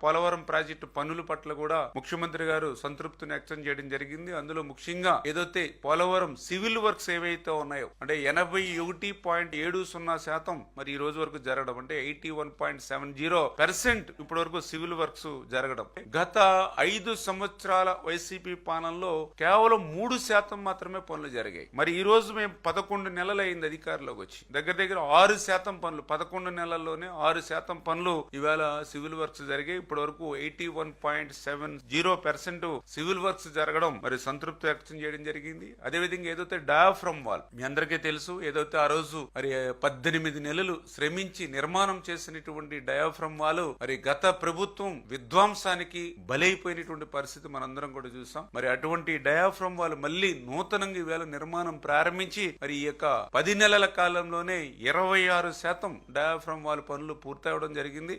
Polavaram project పనుల పట్ల కూడా ముఖ్యమంత్రి గారు సంతృప్తిని వ్యక్తం చేయడం జరిగింది. అందులో ముఖ్యంగా ఏదైతే పోలవరం సివిల్ వర్క్స్ ఏవైతే ఉన్నాయో అంటే 81.70% మరి ఈ రోజు వరకు జరగడం అంటే 81.70% ఇప్పటి వరకు సివిల్ వర్క్స్ జరగడం. గత 5 సంవత్సరాల వైసీపీ పాలనలో కేవలం 3% మాత్రమే పనులు జరిగాయి. మరి ఈ రోజు మేము 11 నెలలు అయింది అధికారంలోకి వచ్చి, దగ్గర దగ్గర 6% పనులు 11 నెలల్లోనే 6% పనులు ఇవాళ సివిల్ వర్క్స్ జరిగాయి. ఇప్పటి వరకు 81.70% సివిల్ వర్క్స్ జరగడం మరి సంతృప్తి వ్యక్తం చేయడం జరిగింది. అదేవిధంగా ఏదైతే డయాఫ్రమ్ వాల్ మీ అందరికీ తెలుసు, ఏదైతే ఆ రోజు మరి 18 నెలలు శ్రమించి నిర్మాణం చేసినటువంటి డయాఫ్రమ్ వాల్ మరి గత ప్రభుత్వం విధ్వంసానికి బలైపోయినటువంటి పరిస్థితి మనందరం కూడా చూసాం. మరి అటువంటి డయాఫ్రమ్ వాల్ మళ్ళీ నూతనంగా ఈవేళ నిర్మాణం ప్రారంభించి మరి ఈ యొక్క 10 నెలల కాలంలోనే 26% డయాఫ్రమ్ వాల్ పనులు పూర్తవడం జరిగింది.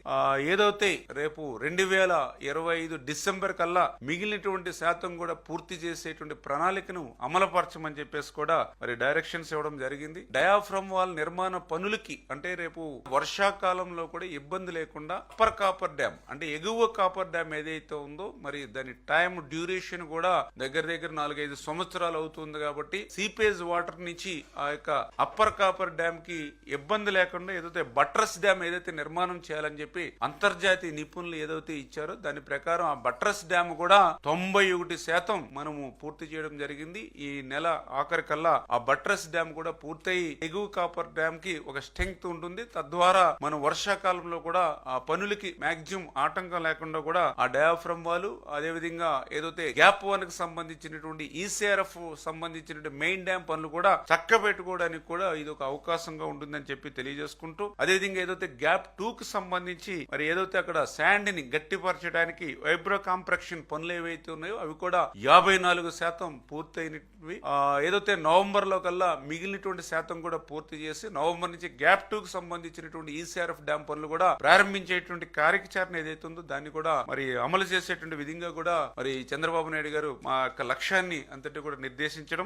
ఏదైతే రేపు 2025 డిసెంబర్ కల్లా మిగిలినటువంటి శాతం కూడా పూర్తి చేసేటువంటి ప్రణాళికను అమలుపరచమని చెప్పేసి కూడా మరి డైరెక్షన్స్ ఇవ్వడం జరిగింది. డయాఫ్రమ్ వాల్ నిర్మాణ పనులకి అంటే రేపు వర్షాకాలంలో కూడా ఇబ్బంది లేకుండా అప్పర్ కాపర్ డ్యామ్ అంటే ఎగువ కాపర్ డ్యామ్ ఏదైతే ఉందో మరి దాని టైం డ్యూరేషన్ కూడా దగ్గర దగ్గర 4-5 సంవత్సరాలు అవుతుంది. కాబట్టి సీపేజ్ వాటర్ నుంచి ఆ యొక్క అప్పర్ కాపర్ డ్యామ్ కి ఇబ్బంది లేకుండా ఏదైతే బట్రస్ డ్యామ్ ఏదైతే నిర్మాణం చేయాలని చెప్పి అంతర్జాతీయ నిపుణులు ఏదైతే ఇచ్చారో దాని ప్రకారం ఆ బట్రస్ డ్యామ్ కూడా 91% మనము పూర్తి చేయడం జరిగింది. ఈ నెల ఆఖరి కల్లా ఆ బట్రస్ డ్యామ్ కూడా పూర్తయి ఎగువ కాపర్ డ్యామ్ కి ఒక స్ట్రెంగ్త్ ఉంటుంది. తద్వారా మనం వర్షాకాలంలో కూడా ఆ పనులకి మాక్సిమం ఆటంకం లేకుండా కూడా ఆ డయాఫ్రమ్ వాల్ అదేవిధంగా ఏదైతే గ్యాప్ 1 కి సంబంధించినటువంటి ఈసీఆర్ఎఫ్ సంబంధించినటువంటి మెయిన్ డ్యామ్ పనులు కూడా చక్క పెట్టుకోవడానికి కూడా ఇది ఒక అవకాశంగా ఉంటుందని చెప్పి తెలియజేసుకుంటూ అదేవిధంగా ఏదైతే గ్యాప్ 2 కి సంబంధించి మరి ఏదైతే అక్కడ శాండ్ ని గట్టిపరచడానికి వైబ్రో కాంప్రెక్షన్ పనులు ఏవైతే ఉన్నాయో అవి కూడా 54% పూర్తయినవి. ఏదైతే నవంబర్ లో కల్లా మిగిలినటువంటి శాతం కూడా పూర్తి చేసి నవంబర్ నుంచి గ్యాప్ 2 కి సంబంధించినటువంటి ఈసీఆర్ఎఫ్ డ్యామ్ పనులు కూడా ప్రారంభించేటువంటి కార్యచరణ ఏదైతే ఉందో దాన్ని కూడా మరి అమలు చేసేటువంటి విధంగా కూడా మరి చంద్రబాబు నాయుడు గారు మా యొక్క లక్ష్యాన్ని అంతటి కూడా నిర్దేశించడం